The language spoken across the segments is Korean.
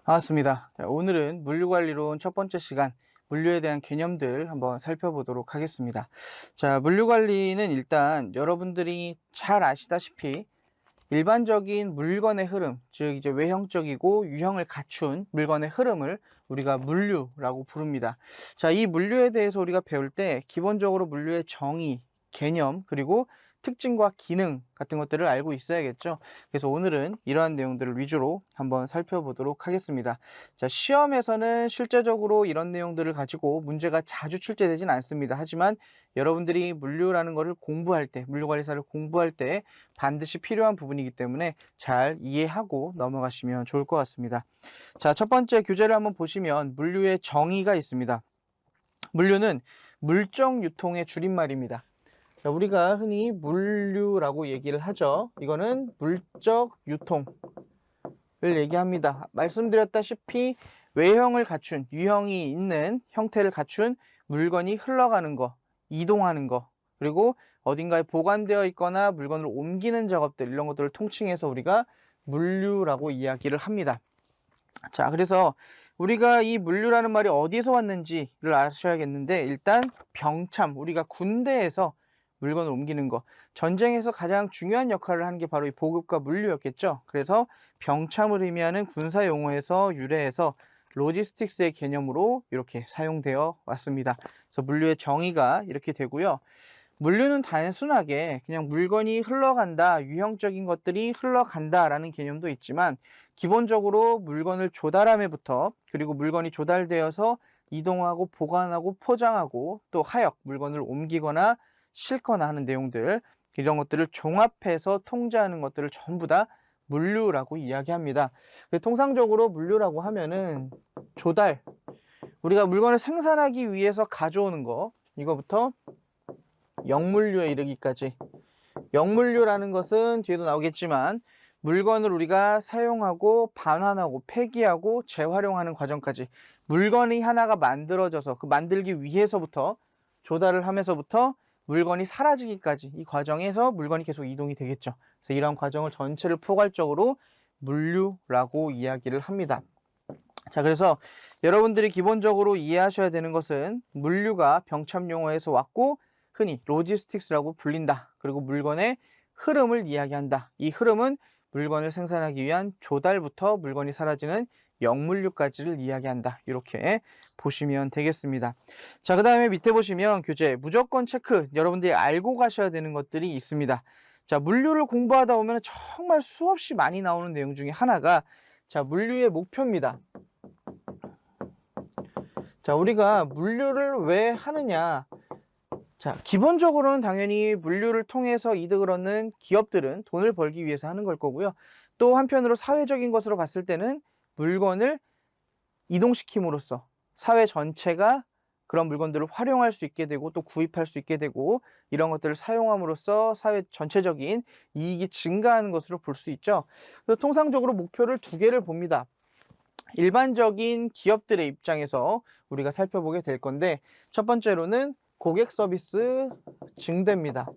반갑습니다. 자, 오늘은 물류관리론 첫 번째 시간, 물류에 대한 개념들 한번 살펴보도록 하겠습니다. 자, 물류관리는 일단 여러분들이 잘 아시다시피 일반적인 물건의 흐름, 즉 이제 외형적이고 유형을 갖춘 물건의 흐름을 우리가 물류라고 부릅니다. 자, 이 물류에 대해서 우리가 배울 때 기본적으로 물류의 정의, 개념, 그리고 특징과 기능 같은 것들을 알고 있어야겠죠. 그래서 오늘은 이러한 내용들을 위주로 한번 살펴보도록 하겠습니다. 자, 시험에서는 실제적으로 이런 내용들을 가지고 문제가 자주 출제되진 않습니다. 하지만 여러분들이 물류라는 것을 공부할 때, 물류관리사를 공부할 때 반드시 필요한 부분이기 때문에 잘 이해하고 넘어가시면 좋을 것 같습니다. 자, 첫 번째 교재를 한번 보시면 물류의 정의가 있습니다. 물류는 물적 유통의 줄임말입니다. 자, 우리가 흔히 물류라고 얘기를 하죠. 이거는 물적 유통을 얘기합니다. 말씀드렸다시피 외형을 갖춘, 유형이 있는 형태를 갖춘 물건이 흘러가는 거, 이동하는 거, 그리고 어딘가에 보관되어 있거나 물건을 옮기는 작업들, 이런 것들을 통칭해서 우리가 물류라고 이야기를 합니다. 자, 그래서 우리가 이 물류라는 말이 어디서 왔는지를 아셔야겠는데, 일단 병참, 우리가 군대에서 물건을 옮기는 거, 전쟁에서 가장 중요한 역할을 하는 게 바로 이 보급과 물류였겠죠. 그래서 병참을 의미하는 군사 용어에서 유래해서 로지스틱스의 개념으로 이렇게 사용되어 왔습니다. 그래서 물류의 정의가 이렇게 되고요. 물류는 단순하게 그냥 물건이 흘러간다, 유형적인 것들이 흘러간다라는 개념도 있지만, 기본적으로 물건을 조달함에부터, 그리고 물건이 조달되어서 이동하고 보관하고 포장하고 또 하역, 물건을 옮기거나 싣거나 하는 내용들, 이런 것들을 종합해서 통제하는 것들을 전부 다 물류라고 이야기합니다. 통상적으로 물류라고 하면은 조달, 우리가 물건을 생산하기 위해서 가져오는 거, 이거부터 영물류에 이르기까지, 영물류라는 것은 뒤에도 나오겠지만 물건을 우리가 사용하고 반환하고 폐기하고 재활용하는 과정까지, 물건이 하나가 만들어져서 그 만들기 위해서부터 조달을 하면서부터 물건이 사라지기까지, 이 과정에서 물건이 계속 이동이 되겠죠. 그래서 이런 과정을 전체를 포괄적으로 물류라고 이야기를 합니다. 자, 그래서 여러분들이 기본적으로 이해하셔야 되는 것은 물류가 병참 용어에서 왔고 흔히 로지스틱스라고 불린다. 그리고 물건의 흐름을 이야기한다. 이 흐름은 물건을 생산하기 위한 조달부터 물건이 사라지는 영물류까지를 이야기한다. 이렇게 보시면 되겠습니다. 자, 그 다음에 밑에 보시면 교재 무조건 체크, 여러분들이 알고 가셔야 되는 것들이 있습니다. 자, 물류를 공부하다 보면 정말 수없이 많이 나오는 내용 중에 하나가, 자, 물류의 목표입니다. 자, 우리가 물류를 왜 하느냐. 자, 기본적으로는 당연히 물류를 통해서 이득을 얻는 기업들은 돈을 벌기 위해서 하는 걸 거고요. 또 한편으로 사회적인 것으로 봤을 때는 물건을 이동시킴으로써 사회 전체가 그런 물건들을 활용할 수 있게 되고 또 구입할 수 있게 되고, 이런 것들을 사용함으로써 사회 전체적인 이익이 증가하는 것으로 볼 수 있죠. 그래서 통상적으로 목표를 두 개를 봅니다. 일반적인 기업들의 입장에서 우리가 살펴보게 될 건데, 첫 번째로는 고객 서비스 증대입니다.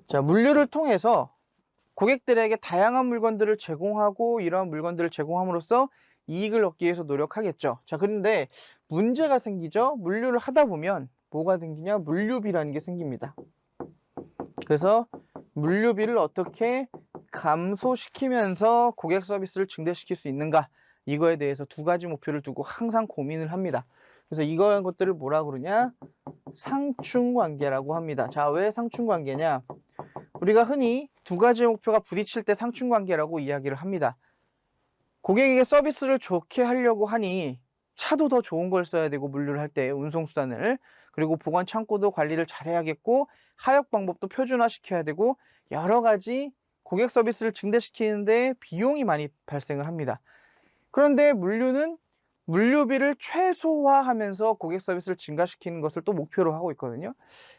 자, 물류를 통해서 고객들에게 다양한 물건들을 제공하고 이러한 물건들을 제공함으로써 이익을 얻기 위해서 노력하겠죠. 자, 그런데 문제가 생기죠. 물류를 하다 보면 뭐가 생기냐? 물류비라는 게 생깁니다. 그래서 물류비를 어떻게 감소시키면서 고객 서비스를 증대시킬 수 있는가, 이거에 대해서 두 가지 목표를 두고 항상 고민을 합니다. 그래서 이러한 것들을 뭐라 그러냐? 상충관계라고 합니다. 자, 왜 상충관계냐? 우리가 흔히 두 가지 목표가 부딪힐 때 상충관계라고 이야기를 합니다. 고객에게 서비스를 좋게 하려고 하니 차도 더 좋은 걸 써야 되고, 물류를 할 때 운송수단을, 그리고 보관 창고도 관리를 잘해야겠고, 하역 방법도 표준화시켜야 되고, 여러 가지 고객 서비스를 증대시키는데 비용이 많이 발생을 합니다. 그런데 물류는 물류비를 최소화하면서 고객 서비스를 증가시키는 것을 또 목표로 하고 있거든요.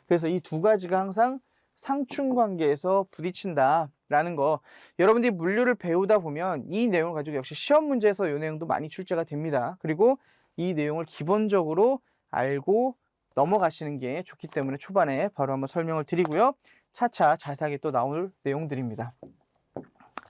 그래서 이 두 가지가 항상 상충관계에서 부딪힌다라는 거, 여러분들이 물류를 배우다 보면 이 내용을 가지고 역시 시험 문제에서 이 내용도 많이 출제가 됩니다. 그리고 이 내용을 기본적으로 알고 넘어가시는 게 좋기 때문에 초반에 바로 한번 설명을 드리고요. 차차 자세하게 또 나올 내용들입니다.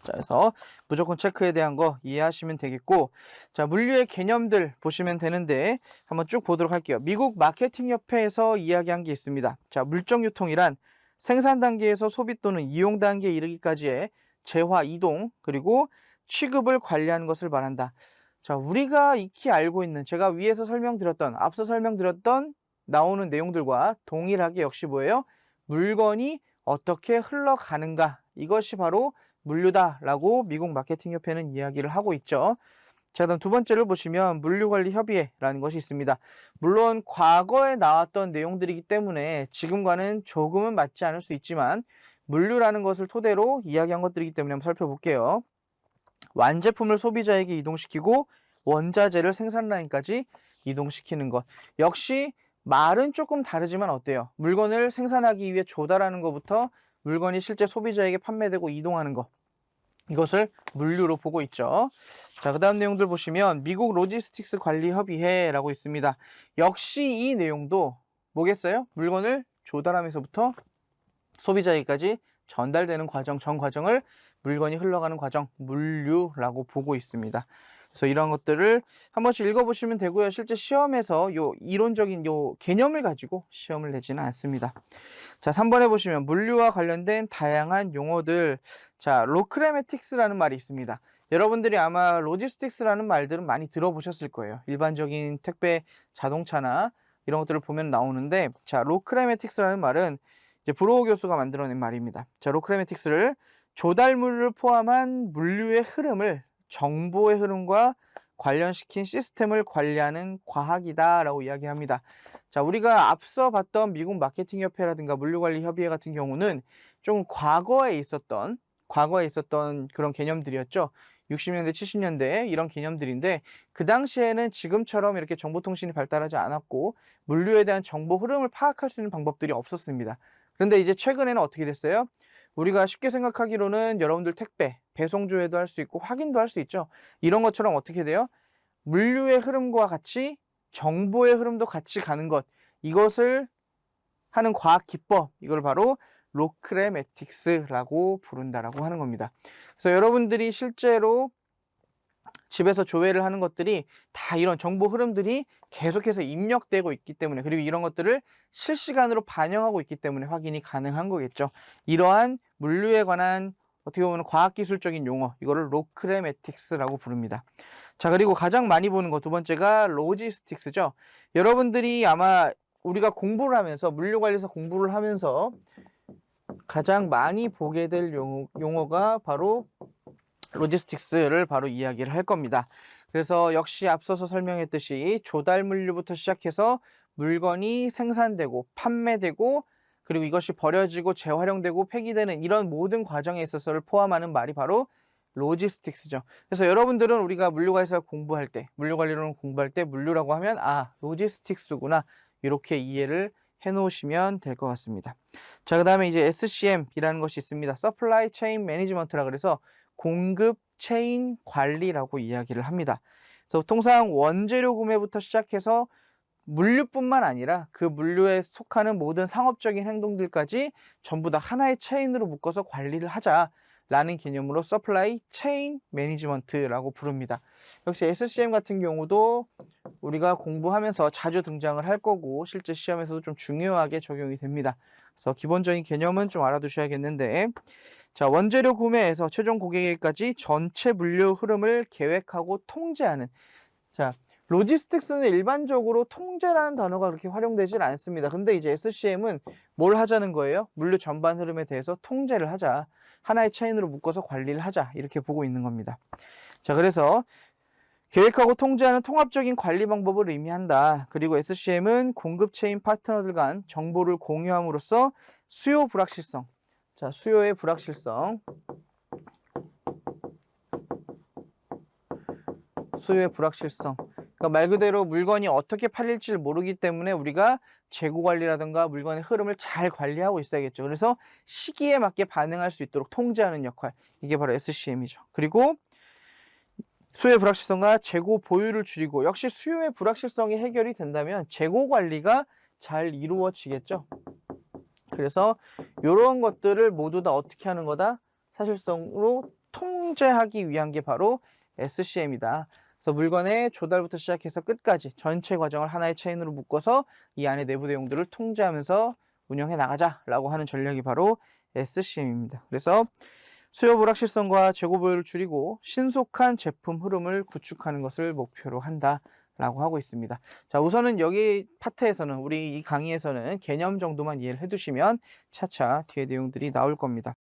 자, 그래서 무조건 체크에 대한 거 이해하시면 되겠고, 자, 물류의 개념들 보시면 되는데 한번 쭉 보도록 할게요. 미국 마케팅 협회에서 이야기한 게 있습니다. 자, 물정 유통이란 생산 단계에서 소비 또는 이용 단계에 이르기까지의 재화, 이동, 그리고 취급을 관리하는 것을 말한다. 자, 우리가 익히 알고 있는, 제가 위에서 앞서 설명드렸던 나오는 내용들과 동일하게 역시 뭐예요? 물건이 어떻게 흘러가는가, 이것이 바로 물류다라고 미국 마케팅 협회는 이야기를 하고 있죠. 자, 그다음 두 번째를 보시면 물류관리협의회라는 것이 있습니다. 물론 과거에 나왔던 내용들이기 때문에 지금과는 조금은 맞지 않을 수 있지만 물류라는 것을 토대로 이야기한 것들이기 때문에 한번 살펴볼게요. 완제품을 소비자에게 이동시키고 원자재를 생산 라인까지 이동시키는 것. 역시 말은 조금 다르지만 어때요? 물건을 생산하기 위해 조달하는 것부터 물건이 실제 소비자에게 판매되고 이동하는 것. 이것을 물류로 보고 있죠. 자, 그 다음 내용들 보시면 미국 로지스틱스 관리 협의회라고 있습니다. 역시 이 내용도 뭐겠어요? 물건을 조달하면서부터 소비자에게까지 전달되는 과정, 전 과정을 물건이 흘러가는 과정, 물류라고 보고 있습니다. 그래서 이런 것들을 한 번씩 읽어보시면 되고요. 실제 시험에서 요 이론적인 요 개념을 가지고 시험을 내지는 않습니다. 자, 3번에 보시면 물류와 관련된 다양한 용어들. 자, 로크레메틱스라는 말이 있습니다. 여러분들이 아마 로지스틱스라는 말들은 많이 들어보셨을 거예요. 일반적인 택배, 자동차나 이런 것들을 보면 나오는데, 자, 로크레메틱스라는 말은 이제 브로우 교수가 만들어낸 말입니다. 자, 로크레메틱스를 조달물을 포함한 물류의 흐름을 정보의 흐름과 관련시킨 시스템을 관리하는 과학이다라고 이야기합니다. 자, 우리가 앞서 봤던 미국 마케팅 협회라든가 물류관리협의회 같은 경우는 좀 과거에 있었던 그런 개념들이었죠. 60년대, 70년대 이런 개념들인데 그 당시에는 지금처럼 이렇게 정보통신이 발달하지 않았고 물류에 대한 정보 흐름을 파악할 수 있는 방법들이 없었습니다. 그런데 이제 최근에는 어떻게 됐어요? 우리가 쉽게 생각하기로는 여러분들 택배, 배송 조회도 할 수 있고 확인도 할 수 있죠. 이런 것처럼 어떻게 돼요? 물류의 흐름과 같이 정보의 흐름도 같이 가는 것, 이것을 하는 과학 기법, 이걸 바로 로크레메틱스라고 부른다라고 하는 겁니다. 그래서 여러분들이 실제로 집에서 조회를 하는 것들이 다 이런 정보 흐름들이 계속해서 입력되고 있기 때문에, 그리고 이런 것들을 실시간으로 반영하고 있기 때문에 확인이 가능한 거겠죠. 이러한 물류에 관한 어떻게 보면 과학기술적인 용어, 이거를 로크레메틱스라고 부릅니다. 자, 그리고 가장 많이 보는 거 두 번째가 로지스틱스죠. 여러분들이 아마 우리가 공부를 하면서, 물류관리사 공부를 하면서 가장 많이 보게 될 용어가 바로 로지스틱스를 바로 이야기를 할 겁니다. 그래서 역시 앞서서 설명했듯이 조달 물류부터 시작해서 물건이 생산되고 판매되고 그리고 이것이 버려지고 재활용되고 폐기되는 이런 모든 과정에 있어서를 포함하는 말이 바로 로지스틱스죠. 그래서 여러분들은 우리가 물류관리사 공부할 때, 물류관리론 공부할 때 물류라고 하면 아, 로지스틱스구나, 이렇게 이해를 해 놓으시면 될 것 같습니다. 자, 그 다음에 이제 SCM이라는 것이 있습니다. Supply Chain Management라 그래서 공급 체인 관리라고 이야기를 합니다. 그래서 통상 원재료 구매부터 시작해서 물류뿐만 아니라 그 물류에 속하는 모든 상업적인 행동들까지 전부 다 하나의 체인으로 묶어서 관리를 하자라는 개념으로 서플라이 체인 매니지먼트라고 부릅니다. 역시 SCM 같은 경우도 우리가 공부하면서 자주 등장을 할 거고 실제 시험에서도 좀 중요하게 적용이 됩니다. 그래서 기본적인 개념은 좀 알아두셔야겠는데, 자, 원재료 구매에서 최종 고객에게까지 전체 물류 흐름을 계획하고 통제하는, 자, 로지스틱스는 일반적으로 통제라는 단어가 그렇게 활용되질 않습니다. 근데 이제 SCM은 뭘 하자는 거예요? 물류 전반 흐름에 대해서 통제를 하자, 하나의 체인으로 묶어서 관리를 하자, 이렇게 보고 있는 겁니다. 자, 그래서 계획하고 통제하는 통합적인 관리 방법을 의미한다. 그리고 SCM은 공급 체인 파트너들 간 정보를 공유함으로써 수요 불확실성, 자, 수요의 불확실성, 그러니까 말 그대로 물건이 어떻게 팔릴지 모르기 때문에 우리가 재고 관리라든가 물건의 흐름을 잘 관리하고 있어야겠죠. 그래서 시기에 맞게 반응할 수 있도록 통제하는 역할, 이게 바로 SCM이죠. 그리고 수요의 불확실성과 재고 보유를 줄이고, 역시 수요의 불확실성이 해결이 된다면 재고 관리가 잘 이루어지겠죠. 그래서 이런 것들을 모두 다 어떻게 하는 거다? 사실성으로 통제하기 위한 게 바로 SCM이다. 그래서 물건의 조달부터 시작해서 끝까지 전체 과정을 하나의 체인으로 묶어서 이 안에 내부 내용들을 통제하면서 운영해 나가자라고 하는 전략이 바로 SCM입니다. 그래서 수요 불확실성과 재고 보유를 줄이고 신속한 제품 흐름을 구축하는 것을 목표로 한다라고 하고 있습니다. 자, 우선은 여기 파트에서는, 우리 이 강의에서는 개념 정도만 이해를 해두시면 차차 뒤에 내용들이 나올 겁니다.